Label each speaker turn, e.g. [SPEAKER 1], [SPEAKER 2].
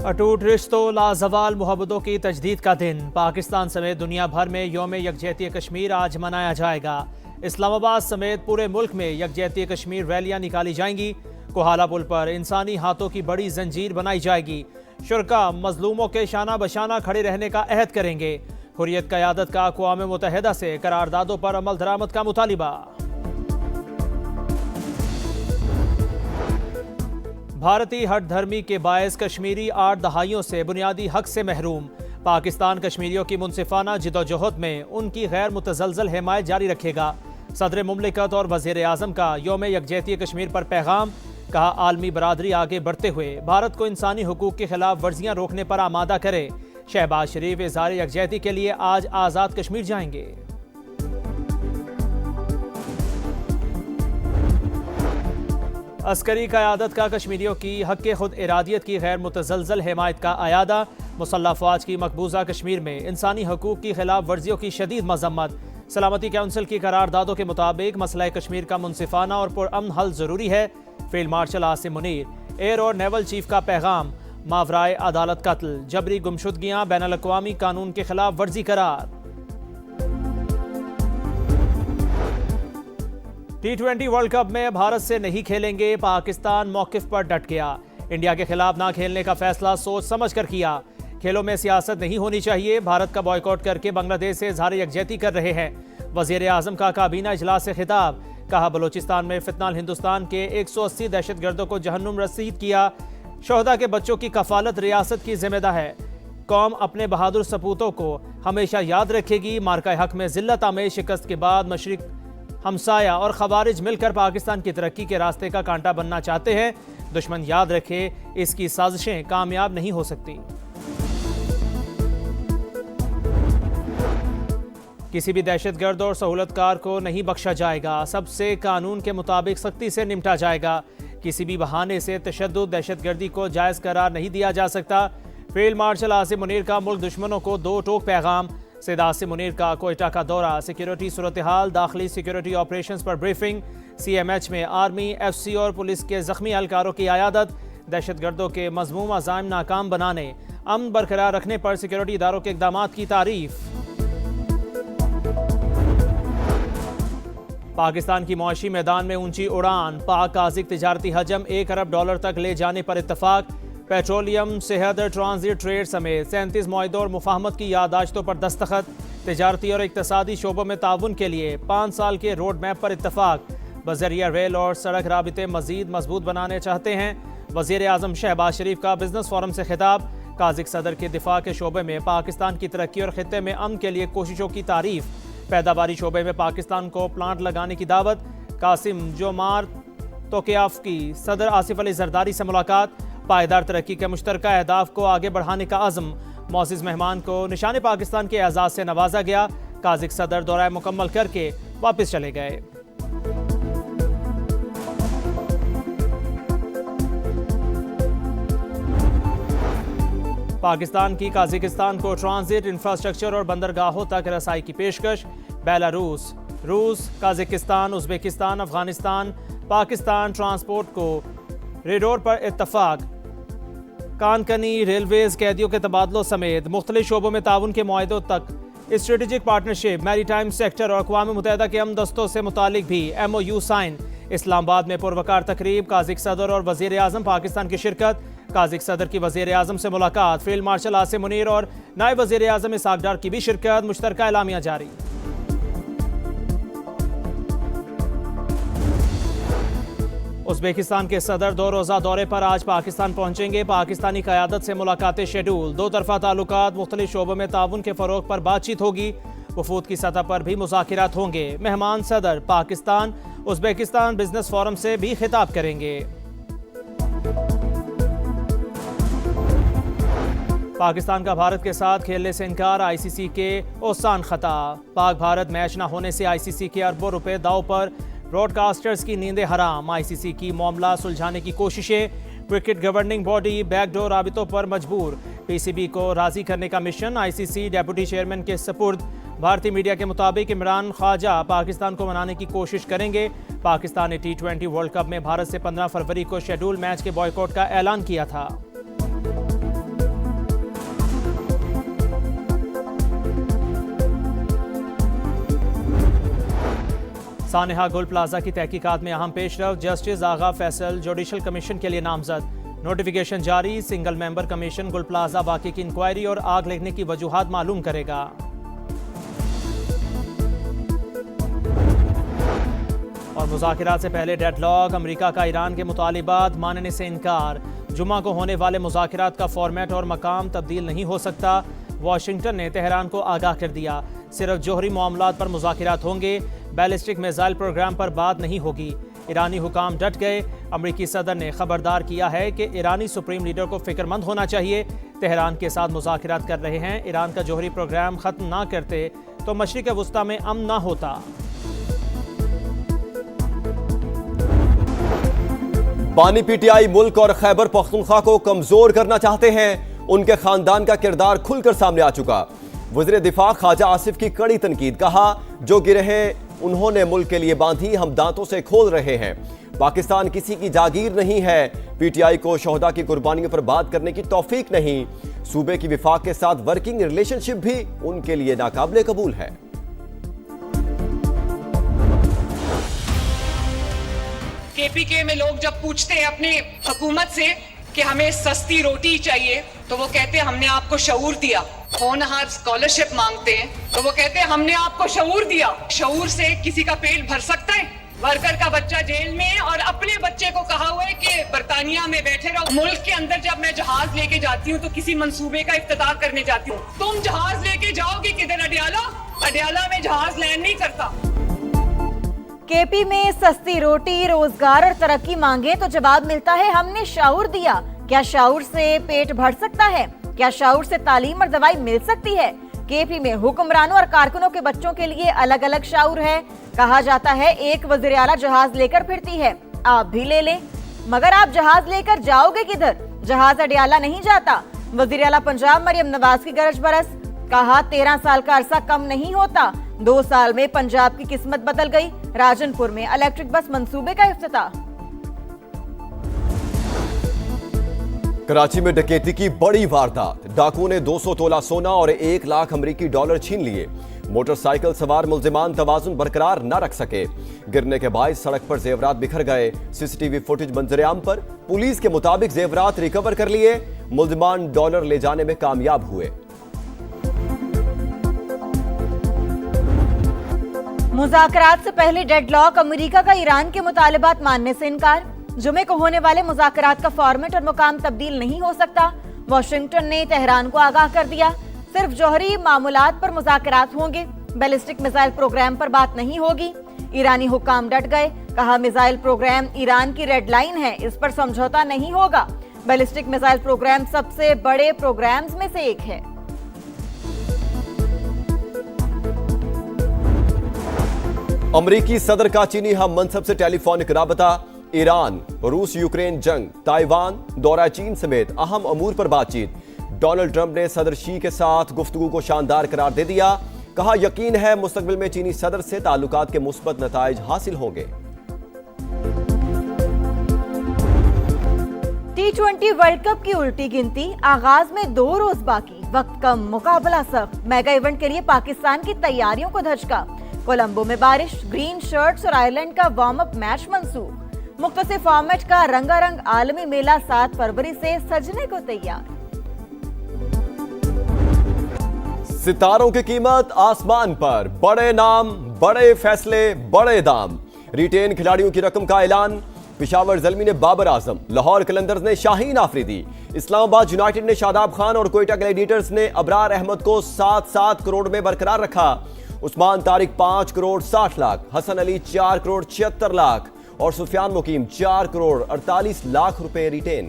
[SPEAKER 1] अटूट रिश्तों लाजवाल मोहब्बतों की तजदीद का दिन। पाकिस्तान समेत दुनिया भर में यौम यकजहती कश्मीर आज मनाया जाएगा। इस्लामाबाद समेत पूरे मुल्क में यकजहती कश्मीर रैलियां निकाली जाएंगी। कोहाला पुल पर इंसानी हाथों की बड़ी जंजीर बनाई जाएगी। शुरका मजलूमों के शाना बशाना खड़े रहने का अहद करेंगे। हुर्रियत क़यादत का अक़वाम मुत्तहिदा से करारदादों पर अमल दरामद का मुतालिबा। भारतीय हट धर्मी के बायस कश्मीरी 8 दहाइयों से बुनियादी हक से महरूम। पाकिस्तान कश्मीरियों की मुनसिफाना जिदोजहद में उनकी गैर मुतज़लज़ल हिमायत जारी रखेगा। सदर मुमलिकत और वज़ीर आज़म का यौम यकजहती कश्मीर पर पैगाम। कहा, आलमी बरादरी आगे बढ़ते हुए भारत को इंसानी हुकूक की खिलाफ वर्जियाँ रोकने पर आमादा करे। शहबाज शरीफ इज़हार यकजहती के लिए आज आज़ाद कश्मीर जाएंगे। अस्करी क़यादत का कश्मीरियों की हक़ खुद इरादियत की गैर मुतज़लज़ल हिमायत का अयादा। मुसल्लह फ़ौज की मकबूजा कश्मीर में इंसानी हकूक़ की खिलाफ वर्जियों की शदीद मज़म्मत। सलामती काउंसिल की करारदादों के मुताबिक मसला कश्मीर का मुनसिफाना और पुरअमन हल ज़रूरी है। Field marshal Asim Munir, air और नेवल चीफ का पैगाम। मावराए अदालत कत्ल, जबरी गुमशुदगियाँ बैनुल अक़वामी कानून के खिलाफ वर्जी करार। T20 वर्ल्ड कप में भारत से नहीं खेलेंगे। पाकिस्तान मौक़िफ़ पर डट गया। इंडिया के खिलाफ ना खेलने का फैसला सोच समझ कर किया। खेलों में सियासत नहीं होनी चाहिए। भारत का बॉयकॉट करके बांग्लादेश से इज़हार यकजहती कर रहे हैं। वज़ीर आज़म का काबीना इजलास से खिताब। कहा, बलोचिस्तान में फितनाल हिंदुस्तान के 180 दहशतगर्दों को जहन्नुम रसीद किया। शोहदा के बच्चों की कफालत रियासत की जिम्मेदार है। कौम अपने बहादुर सपूतों को हमेशा याद रखेगी। मार्का हक में जिल्लत आमेज शिकस्त के बाद मशरिक हमसाया और खवारिज मिलकर पाकिस्तान की तरक्की के रास्ते का कांटा बनना चाहते हैं। दुश्मन याद रखे, इसकी साजिशें कामयाब नहीं हो सकती। किसी भी दहशतगर्द और सहूलतकार को नहीं बख्शा जाएगा। सबसे कानून के मुताबिक सख्ती से निपटा जाएगा। किसी भी बहाने से तशद्दुद दहशतगर्दी को जायज़ करार नहीं दिया जा सकता। फील्ड मार्शल आसिम मुनीर का मुल्क दुश्मनों को 2 टोक पैगाम। सैयद आसिम मुनीर का कोयटा का दौरा। सिक्योरिटी सूरत हाल, दाखिली सिक्योरिटी ऑपरेशंस पर ब्रीफिंग। CMH में आर्मी, FC और पुलिस के जख्मी एहलकारों की आयादत। दहशतगर्दों के मज़मूम अज़ाइम नाकाम बनाने, अमन बरकरार रखने पर सिक्योरिटी इदारों के इक़दामात की तारीफ। पाकिस्तान की मुआशी मैदान में ऊंची उड़ान। पाक काज़िक तिजारती हजम $1 अरब तक ले जाने पर इत्तफाक। पेट्रोलियम, सेहत, ट्रांजिट ट्रेड समेत 37 मुआहिदों और मुफाहमत की यादाश्तों पर दस्तखत। तिजारती और इक़्तिसादी शोबों में ताउन के लिए 5 साल के रोड मैप पर इत्तफाक। बज़रिया रेल और सड़क राबिते मज़ीद मजबूत बनाने चाहते हैं। वज़ीर आज़म शहबाज शरीफ का बिजनेस फोरम से खिताब। काज़िक सदर के दिफा के शोबे में पाकिस्तान की तरक्की और खित्ते में अमन के लिए कोशिशों की तारीफ। पैदावारी शोबे में पाकिस्तान को प्लांट लगाने की दावत। कासिम जोमार तोक़याफ़ की सदर आसिफ अली जरदारी से मुलाकात। पायदार तरक्की के मुश्तरका अहदाफ को आगे बढ़ाने का अज़्म। मौज़िज़ मेहमान को निशान पाकिस्तान के एजाज़ से नवाजा गया। काज़िक सदर दौरा मुकम्मल करके वापस चले गए। पाकिस्तान की काज़िकिस्तान को ट्रांजिट, इंफ्रास्ट्रक्चर और बंदरगाहों तक रसाई की पेशकश। बेलारूस, रूस, काज़िकिस्तान, उज़्बेकिस्तान, अफगानिस्तान, पाकिस्तान ट्रांसपोर्ट को रेडोर पर इत्तफाक। कानकनी, रेलवेज, कैदियों के तबादलों समेत मुख्तलिफ शोबों में ताउन के मुआहिदों तक स्ट्रेटेजिक पार्टनरशिप। मैरीटाइम सेक्टर और अक़वाम मुत्तहिदा के अमन दस्तों से मुतालिक भी MOU साइन। इस्लामाबाद में पुरवकार तकरीब। काज़िक सदर और वज़ीर आज़म पाकिस्तान की शिरकत। काज़िक सदर की वज़ीर आज़म से मुलाकात। फील्ड मार्शल आसिम मुनीर और नायब वज़ीर आज़म इसहाक़ डार की भी शिरकत। मुश्तरका एलामिया जारी। उज़्बेकिस्तान के सदर 2 रोज़ा दौरे पर आज पाकिस्तान पहुंचेंगे। पाकिस्तानी क़यादत से मुलाकातें शेड्यूल। 2 तरफ़ा ताल्लुकात, मुख्तलिफ शोबों में ताउन के फ़रोग़ पर बातचीत होगी। वफूद की सतह पर भी मुज़ाकिरात होंगे। मेहमान सदर पाकिस्तान उज़्बेकिस्तान बिजनेस फोरम से भी खिताब करेंगे। पाकिस्तान का भारत के साथ खेलने से इनकार। ICC के ओसान खता। पाक भारत मैच न होने से ICC के अरबों रुपए दाव पर। ब्रॉडकास्टर्स की नींदें हराम। ICC की मामला सुलझाने की कोशिशें। क्रिकेट गवर्निंग बॉडी बैकडोर राबितों पर मजबूर। PCB को राजी करने का मिशन ICC डेप्यूटी चेयरमैन के सपुर्द। भारतीय मीडिया के मुताबिक इमरान ख्वाजा पाकिस्तान को मनाने की कोशिश करेंगे। पाकिस्तान ने T20 वर्ल्ड कप में भारत से 15 फरवरी को शेड्यूल मैच के बॉयकॉट का ऐलान किया था। सानेहा गुल प्लाजा की तहकीकात में अहम पेशरफ, जस्टिस आगा फैसल जुडिशल कमीशन के लिए नामजद, नोटिफिकेशन जारी। सिंगल मेंबर कमीशन गुल प्लाजा बाकी की इंक्वायरी और आग लगने की वजूहात मालूम करेगा। और मुज़ाकिरात से पहले डेडलॉक, अमेरिका का ईरान के मुतालिबात मानने से इनकार, जुमा को होने वाले मुज़ाकिरात का फॉर्मेट और मकाम तब्दील नहीं हो सकता। वाशिंगटन ने तेहरान को आगाह कर दिया, सिर्फ जोहरी मामलात पर मुज़ाकिरात होंगे, बैलिस्टिक मिसाइल प्रोग्राम पर बात नहीं होगी। ईरानी हुकाम डट गए। अमरीकी सदर ने खबरदार किया है कि ईरानी सुप्रीम लीडर को फिक्रमंद होना चाहिए। तेहरान के साथ मुज़ाकिरात कर रहे हैं, ईरान का जोहरी प्रोग्राम ख़त्म ना करते तो मशरिक़ वुस्ता में अमन ना होता।
[SPEAKER 2] बानी पीटीआई मुल्क और खैबर पख्तूनख्वा को कमजोर करना चाहते हैं। उनके खानदान का किरदार खुलकर सामने आ चुका। वज़ीर दिफा ख्वाजा आसिफ की कड़ी तनकीद, कहा जो गिरहें उन्होंने मुल्क के लिए बांधी हम दांतों से खोल रहे हैं। पाकिस्तान किसी की जागीर नहीं है। पीटीआई को शोहदा की कुर्बानियों पर बात करने की तौफीक नहीं। सूबे की विफाक के साथ वर्किंग रिलेशनशिप भी उनके लिए नाकाबिले कबूल है।
[SPEAKER 3] केपीके में लोग जब पूछते हैं अपनी हुकूमत से कि हमें सस्ती रोटी चाहिए तो वो कहते हैं हमने आपको शऊर दिया। होनहार स्कॉलरशिप मांगते हैं तो वो कहते हैं हमने आपको शऊर दिया। शऊर से किसी का पेट भर सकता है? वर्कर का बच्चा जेल में है और अपने बच्चे को कहा हुआ है कि बर्तानिया में बैठे रहो। मुल्क के अंदर जब मैं जहाज लेके जाती हूँ तो किसी मंसूबे का इफ्तिताह करने जाती हूँ, तुम जहाज लेके जाओगे किधर? अडयाला? अडयाला में जहाज लैंड नहीं करता।
[SPEAKER 4] केपी में सस्ती रोटी, रोजगार और तरक्की मांगे तो जवाब मिलता है हमने शाऊर दिया। क्या शाऊर से पेट भर सकता है? क्या शाऊर से तालीम और दवाई मिल सकती है? केपी में हुक्मरानों और कारकुनों के बच्चों के लिए अलग अलग शाऊर है। कहा जाता है एक वज़ीर आला जहाज लेकर फिरती है, आप भी ले लें। मगर आप जहाज लेकर जाओगे किधर? जहाज अडयाला नहीं जाता। वज़ीर आला पंजाब मरियम नवाज की गरज बरस, कहा 13 साल का अरसा कम नहीं होता। 2 साल में पंजाब की किस्मत बदल गई। राजनपुर में इलेक्ट्रिक बस मंसूबे का इफ्तिताह।
[SPEAKER 2] कराची में डकैती की बड़ी वारदात, डाकुओं ने 200 तोला सोना और 1 लाख अमरीकी डॉलर छीन लिए। मोटरसाइकिल सवार मुल्जिमान तवाजुन बरकरार न रख सके, गिरने के बायस सड़क पर जेवरात बिखर गए। सीसीटीवी फुटेज मंजरेआम पर। पुलिस के मुताबिक जेवरात रिकवर कर लिए, मुल्जिमान डॉलर ले जाने में कामयाब हुए।
[SPEAKER 4] मुज़ाकरात से पहले डेडलॉक, अमेरिका का ईरान के मुतालिबात मानने से इनकार, जुमे को होने वाले मुज़ाकरात का फॉर्मेट और मुकाम तब्दील नहीं हो सकता। वाशिंगटन ने तेहरान को आगाह कर दिया, सिर्फ जौहरी मामूलात पर मुज़ाकरात होंगे, बैलिस्टिक मिसाइल प्रोग्राम पर बात नहीं होगी। ईरानी हुक्काम डट गए, कहा मिसाइल प्रोग्राम ईरान की रेड लाइन है, इस पर समझौता नहीं होगा। बैलिस्टिक मिसाइल प्रोग्राम सबसे बड़े प्रोग्राम्स में से एक है।
[SPEAKER 2] अमरीकी सदर का चीनी हम मनसब से टेलीफोनिक राबता। ईरान, रूस यूक्रेन जंग, ताइवान, दौरा चीन समेत अहम अमूर पर बातचीत। डोनाल्ड ट्रंप ने सदर शी के साथ गुफ्तगू को शानदार करार दे दिया, कहा यकीन है मुस्तकबिल में चीनी सदर से ताल्लुकात के मुस्बत नताइज हासिल होंगे।
[SPEAKER 4] T20 वर्ल्ड कप की उल्टी गिनती, आगाज में 2 रोज बाकी, वक्त कम, मुकाबला सख्त। मेगा इवेंट के लिए पाकिस्तान की तैयारियों को धचका। कोलंबो में बारिश, ग्रीन शर्ट्स और आयरलैंड का वार्म अप मैच मंसूख। मुख्तलिफ फॉर्मेट का रंगारंग आलमी मेला 7 फरवरी से सजने को तैयार।
[SPEAKER 2] सितारों की कीमत आसमान पर, बड़े नाम, बड़े फैसले, बड़े दाम। रिटेन खिलाड़ियों की रकम का ऐलान। पेशावर ज़ल्मी ने बाबर आजम, लाहौर कलंदर्स ने शाहीन आफरीदी, इस्लामाबाद यूनाइटेड ने शादाब खान और कोयटा ग्लैडिएटर्स ने अबरार अहमद को 7-7 करोड़ में बरकरार रखा। उस्मान तारिक 5 करोड़ 60 लाख, हसन अली 4 करोड़ 76 लाख और सुफियान मुकीम 4 करोड़ 48 लाख रुपए रिटेन।